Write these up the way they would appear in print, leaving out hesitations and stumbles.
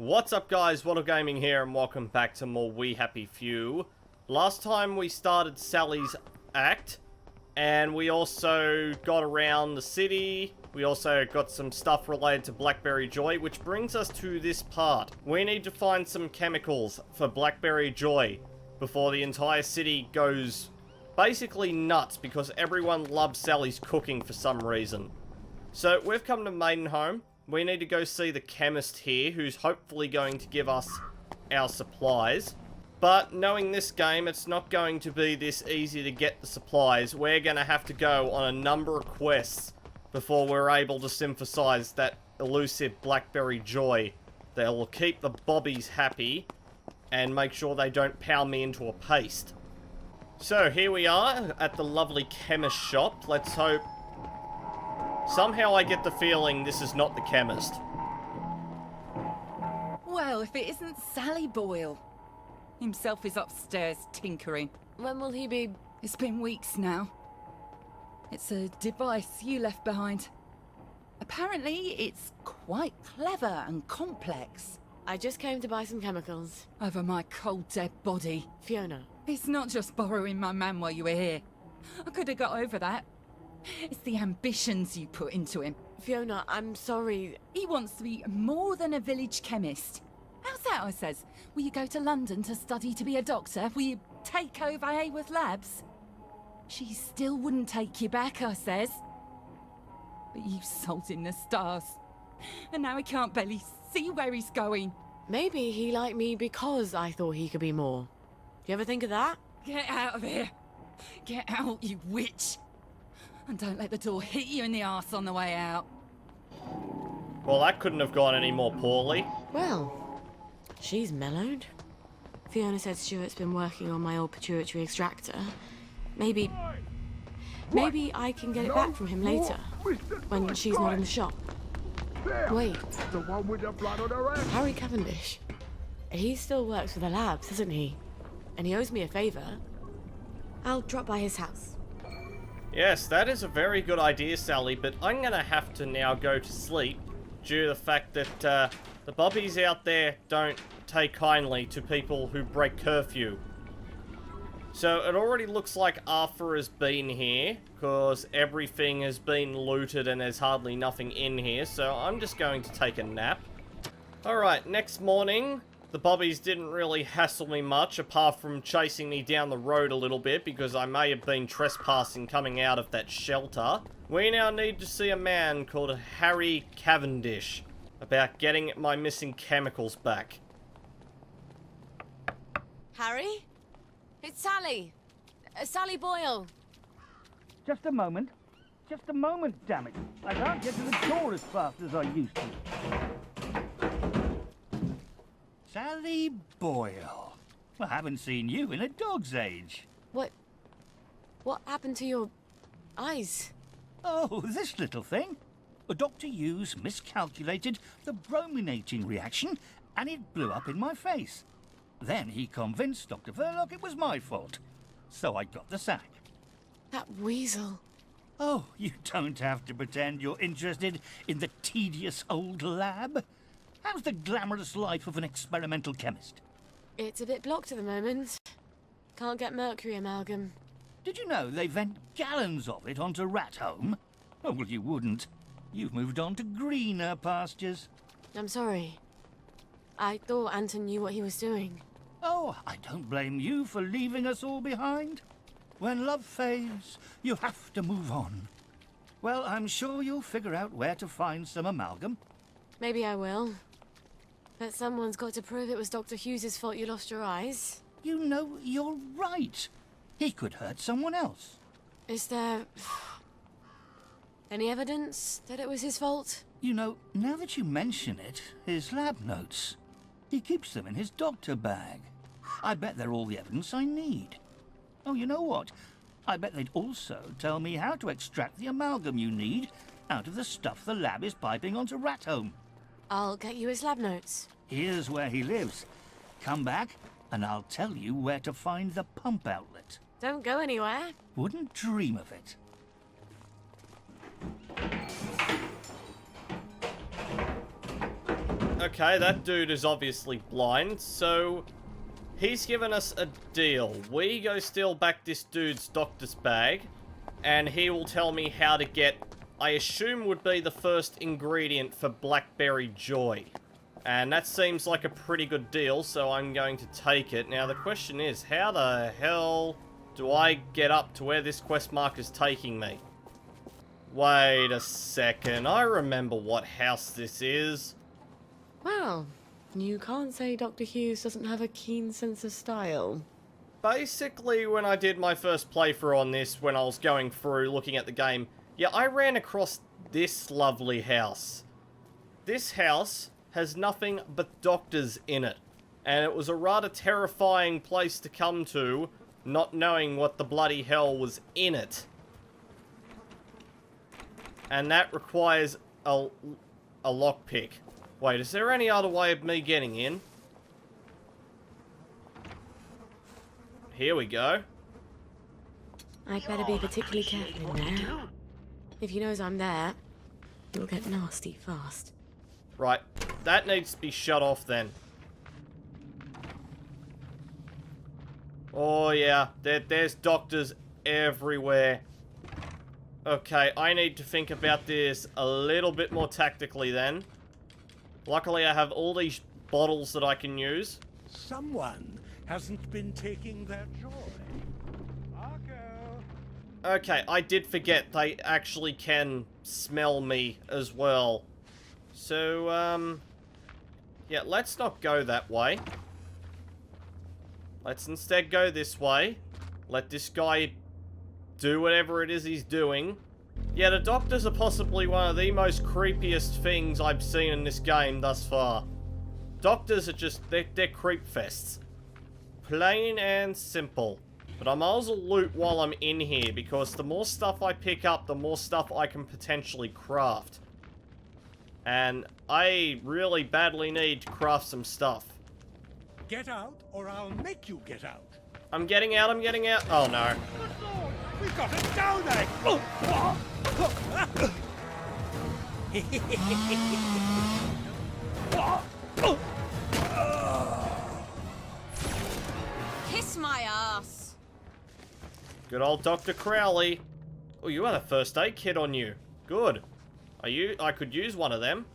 What's up guys, Waddle Gaming here and welcome back to more We Happy Few. Last time we started Sally's act and we also got around the city. We also got some stuff related to Blackberry Joy, which brings us to this part. We need to find some chemicals for Blackberry Joy before the entire city goes basically nuts because everyone loves Sally's cooking for some reason. So we've come to Maidenholm. We need to go see the chemist here, who's hopefully going to give us our supplies. But knowing this game, it's not going to be this easy to get the supplies. We're going to have to go on a number of quests before we're able to synthesize that elusive Blackberry Joy that will keep the bobbies happy and make sure they don't pound me into a paste. So here we are at the lovely chemist shop. Let's hope... Somehow I get the feeling this is not the chemist. Well, if it isn't Sally Boyle. Himself is upstairs tinkering. When will he be? It's been weeks now. It's a device you left behind. Apparently, it's quite clever and complex. I just came to buy some chemicals. Over my cold, dead body. Fiona. It's not just borrowing my man while you were here. I could have got over that. It's the ambitions you put into him. Fiona, I'm sorry. He wants to be more than a village chemist. How's that, I says? Will you go to London to study to be a doctor? Will you take over Hayworth Labs? She still wouldn't take you back, I says. But you've sold him the stars. And now he can't barely see where he's going. Maybe he liked me because I thought he could be more. Do you ever think of that? Get out of here. Get out, you witch. And don't let the door hit you in the arse on the way out. Well, that couldn't have gone any more poorly. Well, she's mellowed. Fiona said Stuart's been working on my old pituitary extractor. Maybe I can get it back from him later, when she's not in the shop. Wait. The one with the blood on her hand. Harry Cavendish. He still works for the labs, doesn't he? And he owes me a favour. I'll drop by his house. Yes, that is a very good idea, Sally, but I'm gonna have to now go to sleep due to the fact that the bobbies out there don't take kindly to people who break curfew. So it already looks like Arthur has been here, because everything has been looted and there's hardly nothing in here, so I'm just going to take a nap. Alright, next morning, the bobbies didn't really hassle me much, apart from chasing me down the road a little bit, because I may have been trespassing coming out of that shelter. We now need to see a man called Harry Cavendish, about getting my missing chemicals back. Harry? It's Sally. Sally Boyle. Just a moment. Just a moment, damn it. I can't get to the door as fast as I used to. Sally Boyle. I haven't seen you in a dog's age. What happened to your eyes? Oh, this little thing. Dr. Hughes miscalculated the brominating reaction and it blew up in my face. Then he convinced Dr. Verloc it was my fault. So I got the sack. That weasel. Oh, you don't have to pretend you're interested in the tedious old lab. How's the glamorous life of an experimental chemist? It's a bit blocked at the moment. Can't get mercury amalgam. Did you know they vent gallons of it onto Ratholm? Oh, well, you wouldn't. You've moved on to greener pastures. I'm sorry. I thought Anton knew what he was doing. Oh, I don't blame you for leaving us all behind. When love fades, you have to move on. Well, I'm sure you'll figure out where to find some amalgam. Maybe I will. But someone's got to prove it was Dr. Hughes' fault you lost your eyes. You know, you're right. He could hurt someone else. Is there... any evidence that it was his fault? You know, now that you mention it, his lab notes. He keeps them in his doctor bag. I bet they're all the evidence I need. Oh, you know what? I bet they'd also tell me how to extract the amalgam you need out of the stuff the lab is piping onto Ratholm. I'll get you his lab notes. Here's where he lives. Come back, and I'll tell you where to find the pump outlet. Don't go anywhere. Wouldn't dream of it. Okay, that dude is obviously blind, so he's given us a deal. We go steal back this dude's doctor's bag, and he will tell me how to get, I assume would be the first ingredient for Blackberry Joy. And that seems like a pretty good deal, so I'm going to take it. Now the question is, how the hell do I get up to where this quest mark is taking me? Wait a second, I remember what house this is. Well, you can't say Dr. Hughes doesn't have a keen sense of style. Basically, when I did my first playthrough on this, when I was going through looking at the game, yeah, I ran across this lovely house. This house has nothing but doctors in it, and it was a rather terrifying place to come to, not knowing what the bloody hell was in it. And that requires a lockpick. Wait, is there any other way of me getting in? Here we go. I'd better be particularly careful in there. If he knows I'm there, you'll get nasty fast. Right, that needs to be shut off then. Oh yeah, there's doctors everywhere. Okay, I need to think about this a little bit more tactically then. Luckily I have all these bottles that I can use. Someone hasn't been taking their joy. Marco! Okay, I did forget they actually can smell me as well. So, yeah, let's not go that way. Let's instead go this way. Let this guy do whatever it is he's doing. Yeah, the doctors are possibly one of the most creepiest things I've seen in this game thus far. Doctors are just, they're creep fests. Plain and simple. But I might as well loot while I'm in here, because the more stuff I pick up, the more stuff I can potentially craft. And I really badly need to craft some stuff. Get out, or I'll make you get out. I'm getting out, I'm getting out. Oh no. Good Lord, we got it down there! Kiss my ass. Good old Dr. Crowley. Oh, you had a first aid kit on you. Good. I could use one of them.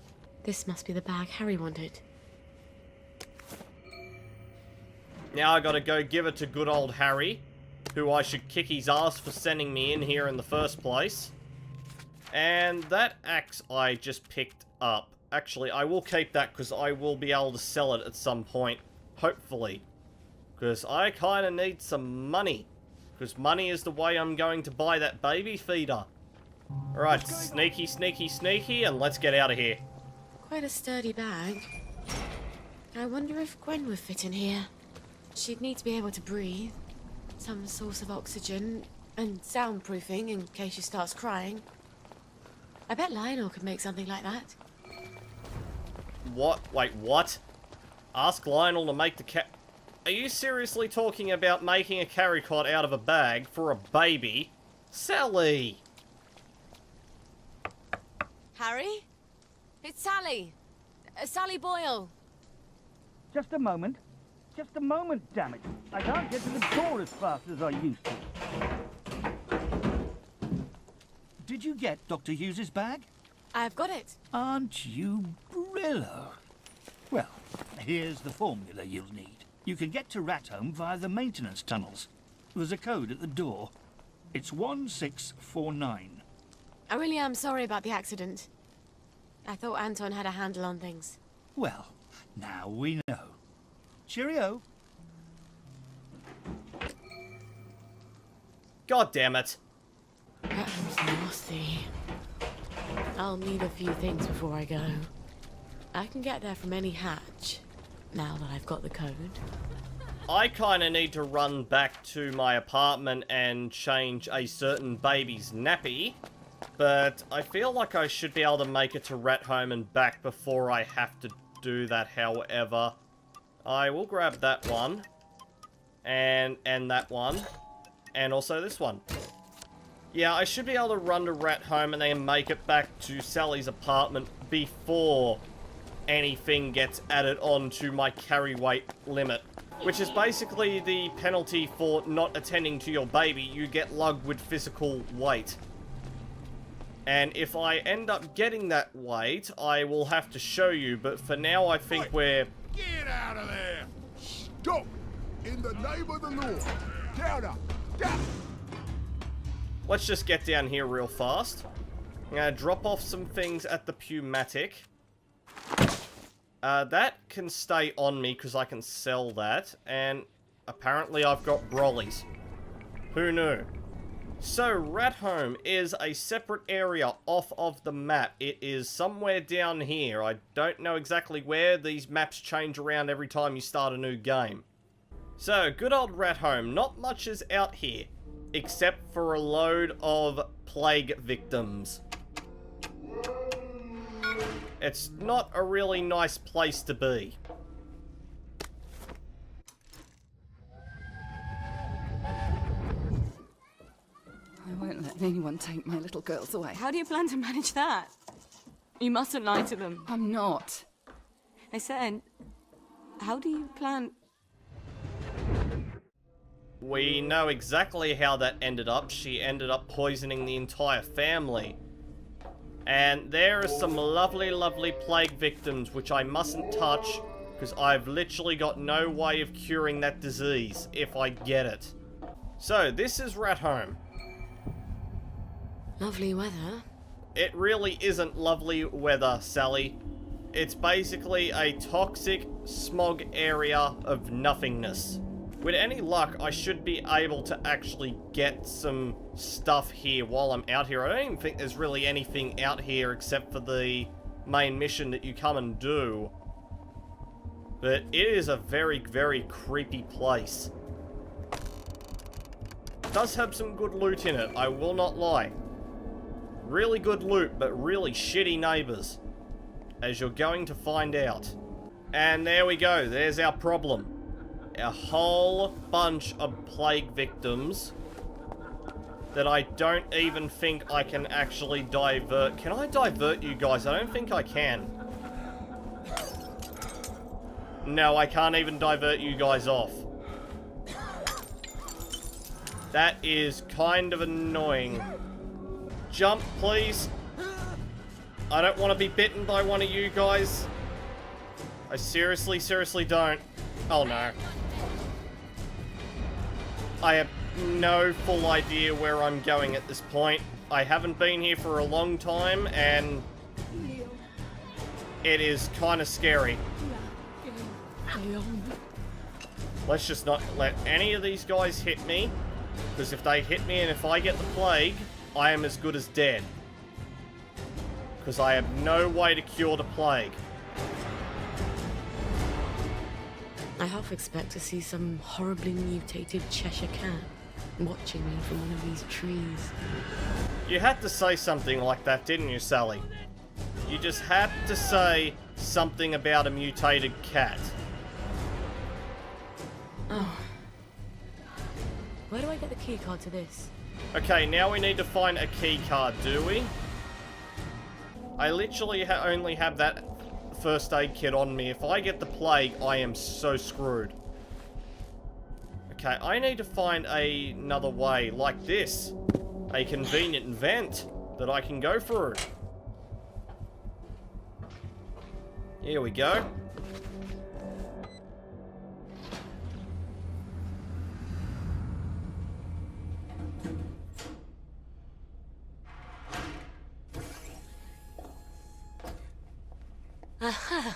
This must be the bag Harry wanted. Now I gotta go give it to good old Harry, who I should kick his ass for sending me in here in the first place. And that axe I just picked up. Actually, I will keep that because I will be able to sell it at some point. Hopefully. Because I kind of need some money. Because money is the way I'm going to buy that baby feeder. Alright, sneaky, sneaky, sneaky, and let's get out of here. Quite a sturdy bag. I wonder if Gwen would fit in here. She'd need to be able to breathe. Some source of oxygen, and soundproofing in case she starts crying. I bet Lionel could make something like that. What? Wait, what? Ask Lionel to make the Are you seriously talking about making a carry cot out of a bag for a baby? Sally! Harry? It's Sally. Sally Boyle. Just a moment. Just a moment, damn it. I can't get to the door as fast as I used to. Did you get Dr. Hughes's bag? I've got it. Aren't you Brillo? Well, here's the formula you'll need. You can get to Ratholm via the maintenance tunnels. There's a code at the door. It's 1649. I really am sorry about the accident. I thought Anton had a handle on things. Well, now we know. Cheerio. God damn it. Ratholm's nasty. I'll need a few things before I go. I can get there from any hatch, now that I've got the code. I kinda need to run back to my apartment and change a certain baby's nappy, but I feel like I should be able to make it to Ratholm and back before I have to do that, however. I will grab that one, and that one, and also this one. Yeah, I should be able to run to Ratholm and then make it back to Sally's apartment before anything gets added on to my carry weight limit, which is basically the penalty for not attending to your baby. You get lugged with physical weight. And if I end up getting that weight, I will have to show you, but for now I think we're... Get out of there! Stop! In the name of the Lord! Down up! Down! Let's just get down here real fast. I'm gonna drop off some things at the Pneumatic. That can stay on me because I can sell that. And apparently I've got brollies. Who knew? So, Ratholm is a separate area off of the map. It is somewhere down here. I don't know exactly where. These maps change around every time you start a new game. So, good old Ratholm. Not much is out here, except for a load of plague victims. It's not a really nice place to be. I won't let anyone take my little girls away. How do you plan to manage that? You mustn't lie to them. I'm not. I said, how do you plan... We know exactly how that ended up. She ended up poisoning the entire family. And there are some lovely, lovely plague victims which I mustn't touch because I've literally got no way of curing that disease if I get it. So, this is Ratholm. Lovely weather. It really isn't lovely weather, Sally. It's basically a toxic smog area of nothingness. With any luck, I should be able to actually get some stuff here while I'm out here. I don't even think there's really anything out here except for the main mission that you come and do. But it is a very, very creepy place. It does have some good loot in it, I will not lie. Really good loot, but really shitty neighbours. As you're going to find out. And there we go, there's our problem. A whole bunch of plague victims that I don't even think I can actually divert. Can I divert you guys? I don't think I can. No, I can't even divert you guys off. That is kind of annoying. Jump, please. I don't want to be bitten by one of you guys. I seriously, seriously don't. Oh no. I have no full idea where I'm going at this point. I haven't been here for a long time, and it is kind of scary. Let's just not let any of these guys hit me, because if they hit me and if I get the plague, I am as good as dead. Because I have no way to cure the plague. I half expect to see some horribly mutated Cheshire cat watching me from one of these trees. You had to say something like that, didn't you, Sally? You just had to say something about a mutated cat. Oh. Where do I get the key card to this? Okay, now we need to find a key card, do we? I literally only have that first aid kit on me. If I get the plague, I am so screwed. Okay, I need to find another way like this. A convenient vent that I can go through. Here we go. Aha!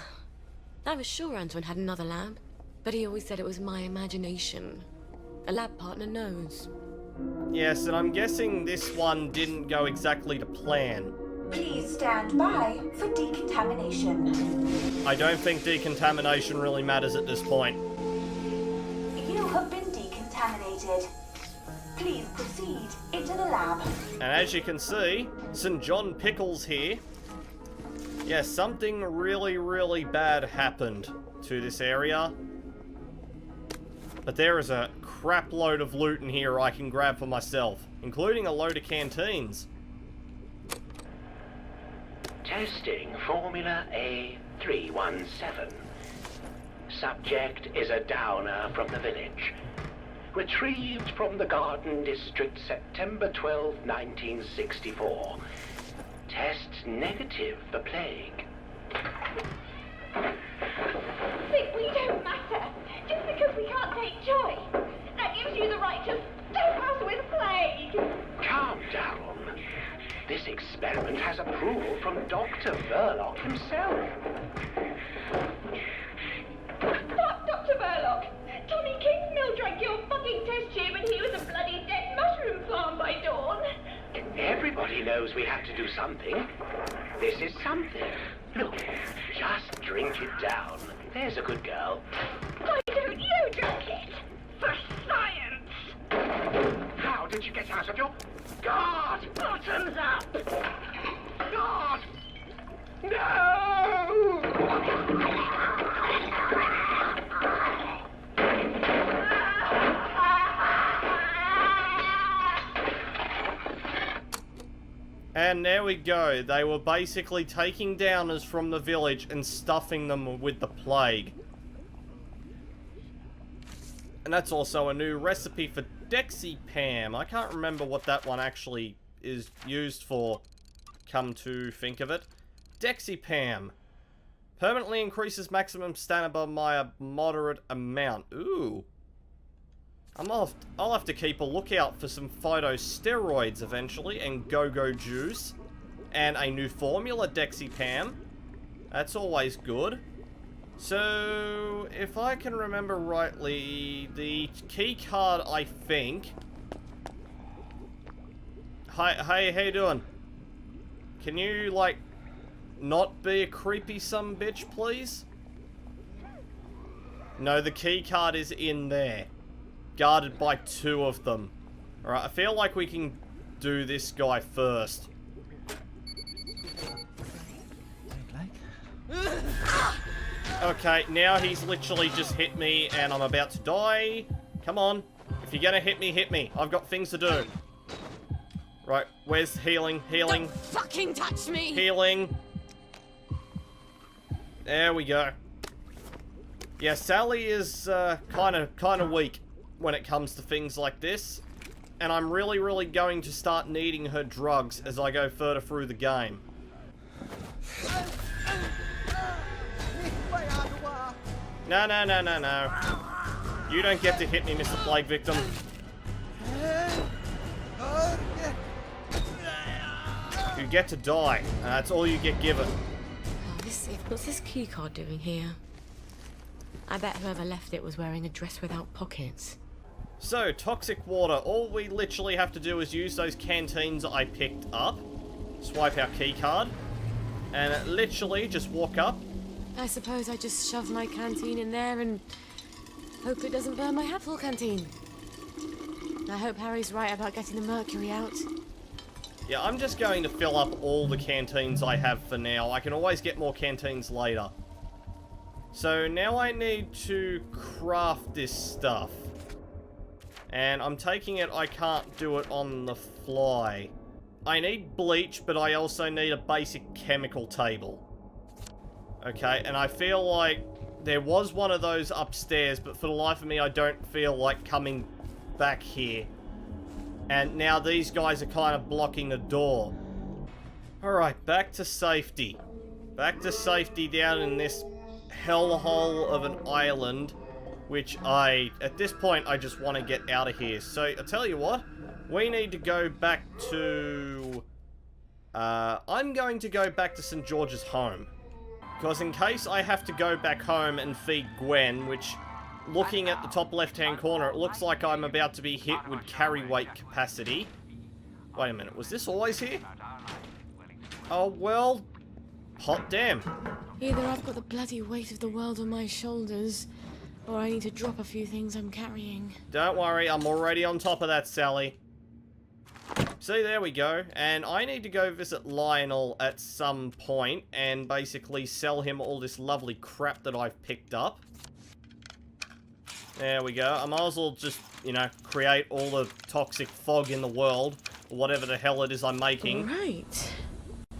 I was sure Antoine had another lab, but he always said it was my imagination. A lab partner knows. Yes, and I'm guessing this one didn't go exactly to plan. Please stand by for decontamination. I don't think decontamination really matters at this point. You have been decontaminated. Please proceed into the lab. And as you can see, St. John Pickles here. Yeah, something really, really bad happened to this area. But there is a crap load of loot in here I can grab for myself, including a load of canteens. Testing Formula A 317. Subject is a downer from the village. Retrieved from the Garden District September 12, 1964. Tests negative for plague. Think we don't matter. Just because we can't take Joy. That gives you the right to stop us with plague. Calm down. This experiment has approval from Dr. Verloc himself. Fuck Dr. Verloc. Tommy Kingsmill drank your fucking test tube and he was a bloody dead mushroom farm by dawn. Everybody knows we have to do something. This is something. Look, just drink it down. There's a good girl. Why don't you drink it? For science! How did you get out of your... God! Bottoms up! God! No! And there we go. They were basically taking downers from the village and stuffing them with the plague. And that's also a new recipe for Dexipam. I can't remember what that one actually is used for, come to think of it. Dexipam. Permanently increases maximum stamina by a moderate amount. Ooh. I'll have to keep a lookout for some phytosteroids eventually, and go-go juice. And a new formula, Dexipam. That's always good. So, if I can remember rightly, the key card, I think... Hi, how you doing? Can you, like, not be a creepy sumbitch, please? No, the key card is in there. Guarded by 2 of them. Alright, I feel like we can do this guy first. Okay, now he's literally just hit me and I'm about to die. Come on. If you're gonna hit me. I've got things to do. Right, where's healing? Healing. Don't fucking touch me! Healing. There we go. Yeah, Sally is kind of weak when it comes to things like this. And I'm really going to start needing her drugs as I go further through the game. No. You don't get to hit me, Mr. Plague Victim. You get to die, and that's all you get given. What's this key card doing here? I bet whoever left it was wearing a dress without pockets. So, toxic water. All we literally have to do is use those canteens I picked up. Swipe our key card. And literally just walk up. I suppose I just shove my canteen in there and hope it doesn't burn my hatful canteen. I hope Harry's right about getting the mercury out. Yeah, I'm just going to fill up all the canteens I have for now. I can always get more canteens later. So now I need to craft this stuff. And I'm taking it I can't do it on the fly. I need bleach, but I also need a basic chemical table. Okay, and I feel like there was one of those upstairs, but for the life of me, I don't feel like coming back here. And now these guys are kind of blocking the door. Alright, back to safety. Back to safety down in this hellhole of an island, which at this point, I just want to get out of here. So, I'll tell you what, we need to go back to... I'm going to go back to St. George's home. Because in case I have to go back home and feed Gwen, which, looking at the top left-hand corner, it looks like I'm about to be hit with carry weight capacity. Wait a minute, was this always here? Oh, well, hot damn. Either I've got the bloody weight of the world on my shoulders, or I need to drop a few things I'm carrying. Don't worry, I'm already on top of that, Sally. See, there we go. And I need to go visit Lionel at some point and basically sell him all this lovely crap that I've picked up. There we go. I might as well just, you know, create all the toxic fog in the world, or whatever the hell it is I'm making. Right.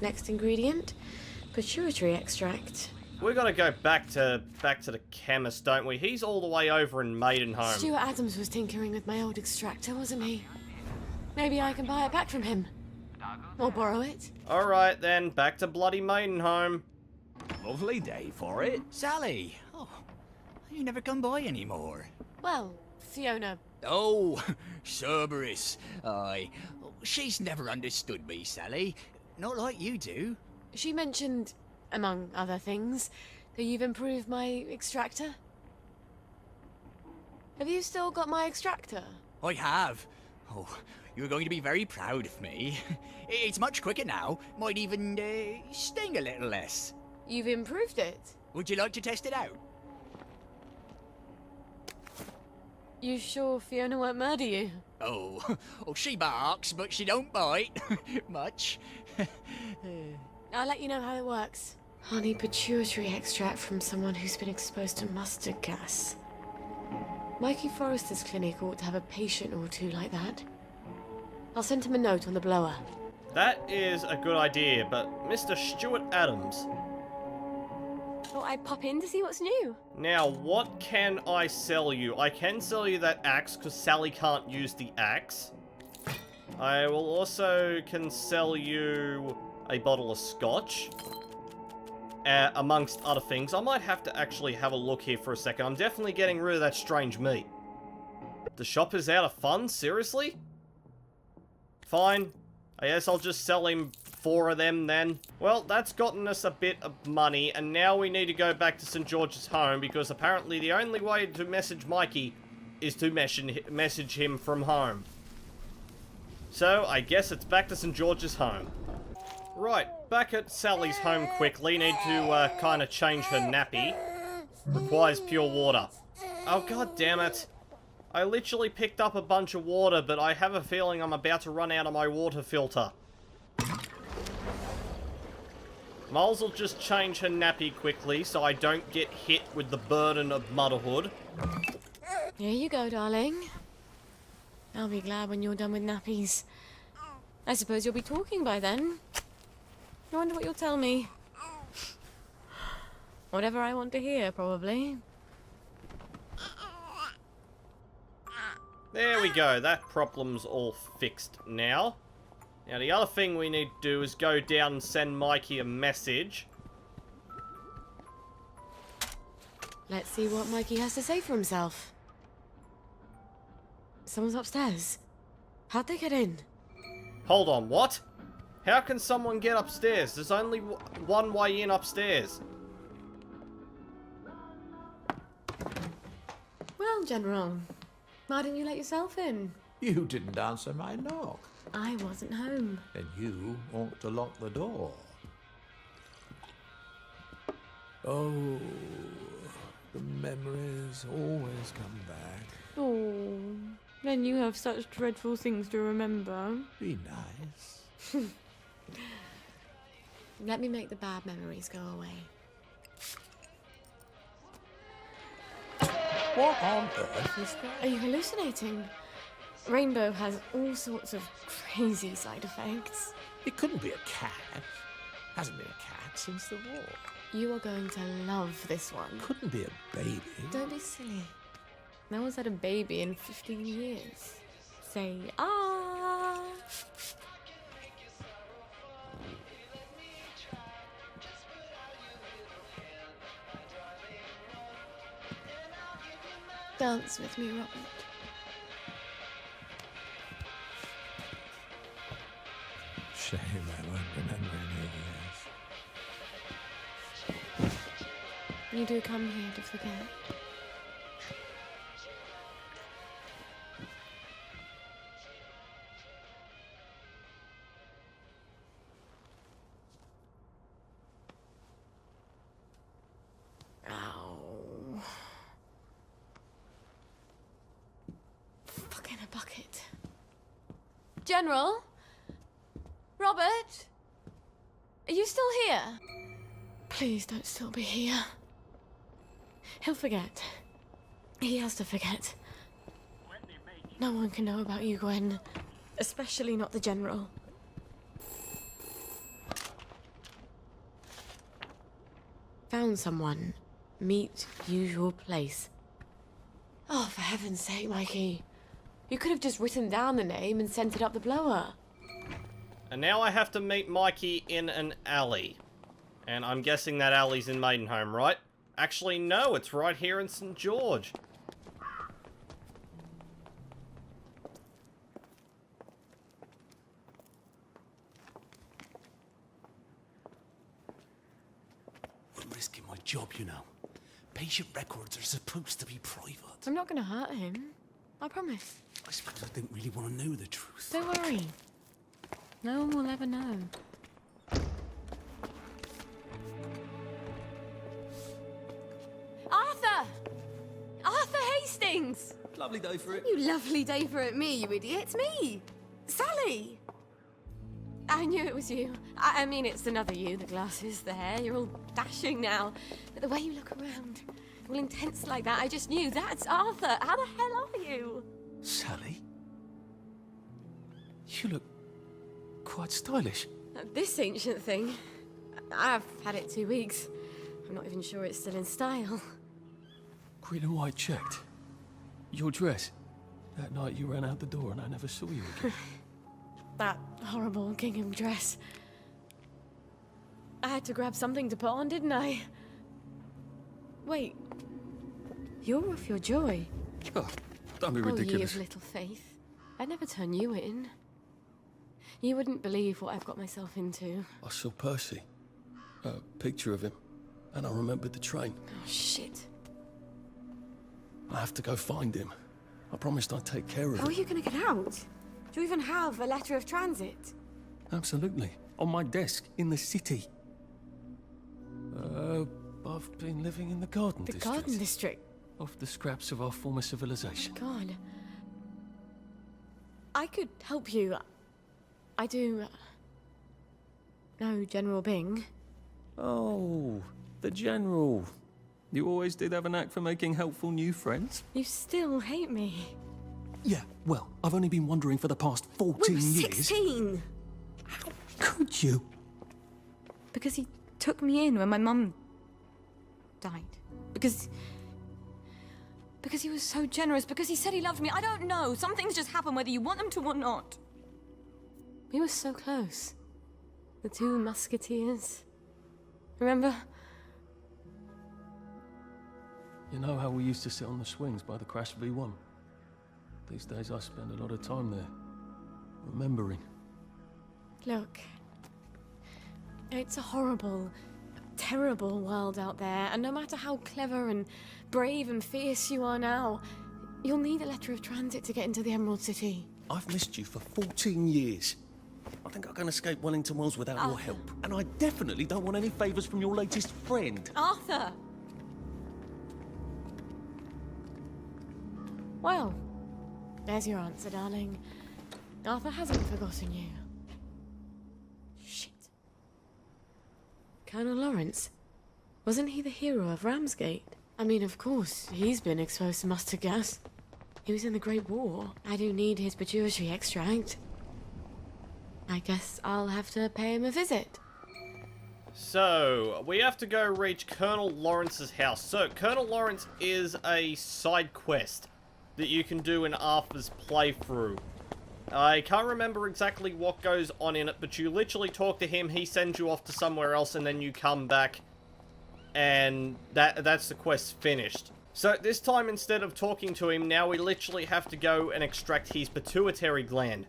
Next ingredient, pituitary extract. We're gonna go back to the chemist, don't we? He's all the way over in Maidenholm. Stuart Adams was tinkering with my old extractor, wasn't he? Maybe I can buy it back from him. Or borrow it. Alright then, back to bloody Maidenholm. Lovely day for it. Sally! Oh, you never come by anymore. Well, Fiona. Oh, Cerberus. Aye. She's never understood me, Sally. Not like you do. She mentioned, among other things, that you've improved my extractor. Have you still got my extractor? I have. Oh, you're going to be very proud of me. It's much quicker now. Might even sting a little less. You've improved it? Would you like to test it out? You sure Fiona won't murder you? Oh, she barks, but she don't bite. Much. I'll let you know how it works. Honey pituitary extract from someone who's been exposed to mustard gas. Mikey Forrester's clinic ought to have a patient or two like that. I'll send him a note on the blower. That is a good idea, but Mr. Stuart Adams. Thought I'd pop in to see what's new. Now, what can I sell you? I can sell you that axe, because Sally can't use the axe. I will also can sell you a bottle of scotch. Amongst other things. I might have to actually have a look here for a second. I'm definitely getting rid of that strange meat. The shop is out of funds? Seriously? Fine. I guess I'll just sell him 4 of them then. Well, that's gotten us a bit of money, and now we need to go back to St. George's home, because apparently the only way to message Mikey is to message him from home. So, I guess it's back to St. George's home. Right, back at Sally's home quickly. Need to kind of change her nappy. Requires pure water. Oh, god damn it. I literally picked up a bunch of water, but I have a feeling I'm about to run out of my water filter. Might as well just change her nappy quickly so I don't get hit with the burden of motherhood. Here you go, darling. I'll be glad when you're done with nappies. I suppose you'll be talking by then. I wonder what you'll tell me. Whatever I want to hear, probably. There we go. That problem's all fixed now. Now, the other thing we need to do is go down and send Mikey a message. Let's see what Mikey has to say for himself. Someone's upstairs. How'd they get in? Hold on, what? How can someone get upstairs? There's only one way in upstairs. Well, General, why didn't you let yourself in? You didn't answer my knock. I wasn't home. And you ought to lock the door. Oh, the memories always come back. Oh, then you have such dreadful things to remember. Be nice. Let me make the bad memories go away. What on earth is that? Are you hallucinating? Rainbow has all sorts of crazy side effects. It couldn't be a cat. Hasn't been a cat since the war. You are going to love this one. Couldn't be a baby. Don't be silly. No one's had a baby in 15 years. Say, ah! Dance with me, Robert. Shame I won't remember any years. You do come here to forget. Ow. Fuck in a bucket. General? Robert? Are you still here? Please don't still be here. He'll forget. He has to forget. No one can know about you, Gwen. Especially not the General. found someone. Meet usual place. Oh, for heaven's sake, Mikey. You could have just written down the name and sent it up the blower. And now I have to meet Mikey in an alley. And I'm guessing that alley's in Maidenholm, right? Actually, no, it's right here in St. George. I'm risking my job, you know. Patient records are supposed to be private. I'm not going to hurt him. I promise. I suppose I didn't really want to know the truth. Don't worry. No one will ever know. Arthur! Arthur Hastings! Lovely day for it. You lovely day for it, me, you idiot. It's me! Sally! I knew it was you. I mean, it's another you, the glasses, the hair. You're all dashing now. But the way you look around, all intense like that, I just knew that's Arthur. How the hell are you? Sally? You look quite stylish. This ancient thing. I've had it 2 weeks. I'm not even sure it's still in style. Green and white checked. Your dress. That night you ran out the door and I never saw you again. That horrible gingham dress. I had to grab something to put on, didn't I? Wait. You're off your joy. Oh, don't be Oh, ridiculous. you of little faith. I'd never turn you in. You wouldn't believe what I've got myself into. I saw Percy. A picture of him. And I remembered the train. Oh, shit. I have to go find him. I promised I'd take care of How are him. you going to get out? Do you even have a letter of transit? Absolutely. On my desk, in the city. I've been living in the Garden The District. Garden District? Off the scraps of our former civilization. God. I could help you. I do... know General Bing. Oh, the General. You always did have a knack for making helpful new friends. You still hate me. Yeah, well, I've only been wondering for the past 14 We were years. 16! Could you? Because he took me in when my mum died. Because he was so generous. Because he said he loved me. I don't know. Some things just happen whether you want them to or not. We were so close. The two musketeers. Remember? You know how we used to sit on the swings by the Crash V1? These days I spend a lot of time there, remembering. Look. It's a horrible, terrible world out there, and no matter how clever and brave and fierce you are now, you'll need a letter of transit to get into the Emerald City. I've missed you for 14 years. I think I can escape Wellington Wells without your help. And I definitely don't want any favours from your latest friend. Arthur! Well, there's your answer, darling. Arthur hasn't forgotten you. Shit. Colonel Lawrence? Wasn't he the hero of Ramsgate? I mean, of course, he's been exposed to mustard gas. He was in the Great War. I do need his pituitary extract. I guess I'll have to pay him a visit. So, we have to go reach Colonel Lawrence's house. So, Colonel Lawrence is a side quest that you can do in Arthur's playthrough. I can't remember exactly what goes on in it, but you literally talk to him, he sends you off to somewhere else, and then you come back, and that's the quest finished. So this time, instead of talking to him, now we literally have to go and extract his pituitary gland.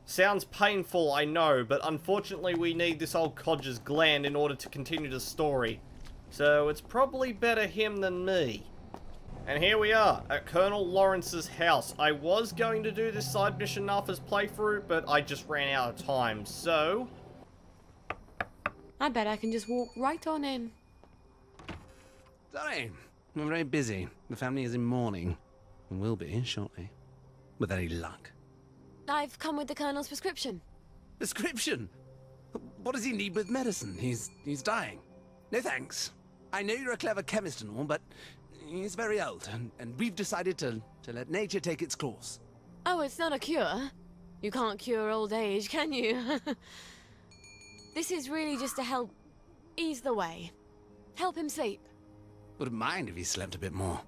Sounds painful, I know, but unfortunately we need this old codger's gland in order to continue the story. So it's probably better him than me. And here we are, at Colonel Lawrence's house. I was going to do this side mission in Arthur's playthrough, but I just ran out of time, so... I bet I can just walk right on in. Sorry, we're very busy. The family is in mourning, and will be shortly. With any luck. I've come with the Colonel's prescription. Prescription? What does he need with medicine? He's dying. No thanks. I know you're a clever chemist and all, but he's very old, and we've decided to let nature take its course. Oh, it's not a cure. You can't cure old age, can you? This is really just to help ease the way. Help him sleep. Wouldn't mind if he slept a bit more.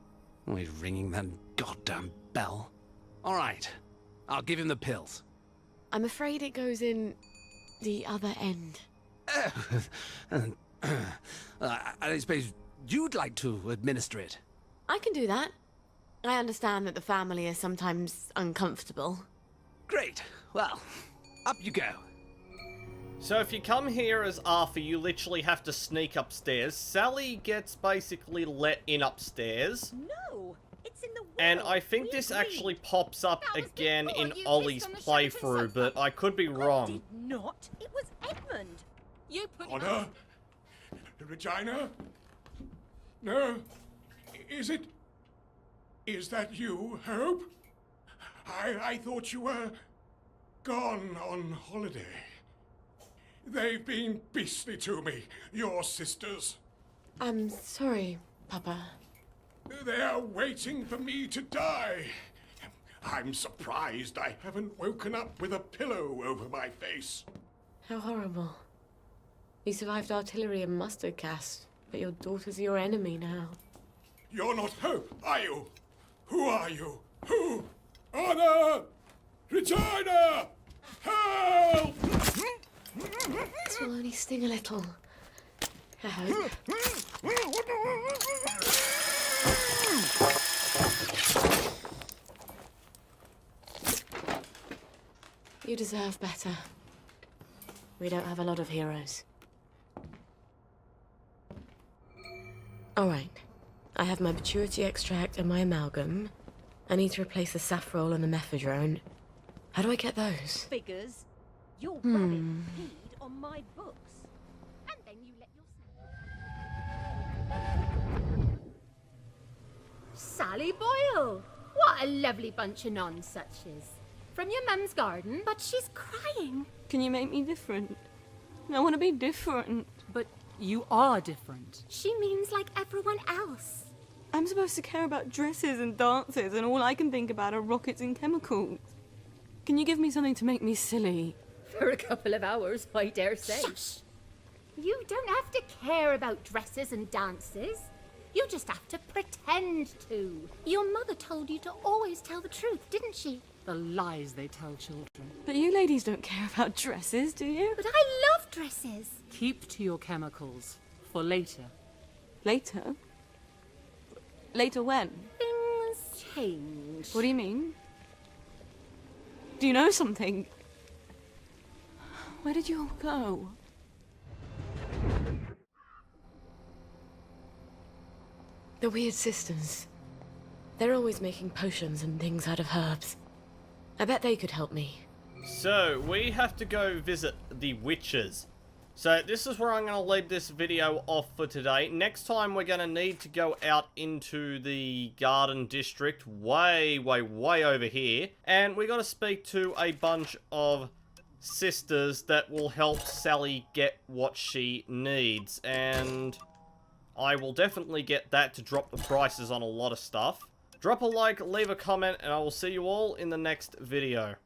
Always ringing that goddamn bell. All right, I'll give him the pills. I'm afraid it goes in the other end. I suppose you'd like to administer it. I can do that. I understand that the family is sometimes uncomfortable. Great. Well, up you go. So if you come here as Arthur, you literally have to sneak upstairs. Sally gets basically let in upstairs. No, it's in the way. And I think this actually pops up again in Ollie's playthrough, but I could be wrong. Did not. It was Edmund. You put Honor? Regina? No. Is it? Is that you, Hope? I thought you were gone on holiday. They've been beastly to me, your sisters. I'm sorry, Papa. They're waiting for me to die. I'm surprised I haven't woken up with a pillow over my face. How horrible. You survived artillery and mustard gas, but your daughter's your enemy now. You're not Hope, are you? Who are you? Who? Honor! Regina! Help! This will only sting a little. I hope. You deserve better. We don't have a lot of heroes. Alright. I have my pituitary extract and my amalgam. I need to replace the safrole and the mephedrone. How do I get those? Figures. You're running feed on my books. And then you let yourself... Sally Boyle! What a lovely bunch of nonsuches. From your mum's garden? But she's crying. Can you make me different? I want to be different. But you are different. She means like everyone else. I'm supposed to care about dresses and dances, and all I can think about are rockets and chemicals. Can you give me something to make me silly? For a couple of hours, I dare say. Shush! You don't have to care about dresses and dances. You just have to pretend to. Your mother told you to always tell the truth, didn't she? The lies they tell children. But you ladies don't care about dresses, do you? But I love dresses. Keep to your chemicals. For later. Later? Later when? Things change. What do you mean? Do you know something? Where did you all go? The weird sisters. They're always making potions and things out of herbs. I bet they could help me. So, we have to go visit the witches. So, this is where I'm going to leave this video off for today. Next time, we're going to need to go out into the garden district, way over here. And we got to speak to a bunch of sisters that will help Sally get what she needs. And I will definitely get that to drop the prices on a lot of stuff. Drop a like, leave a comment, and I will see you all in the next video.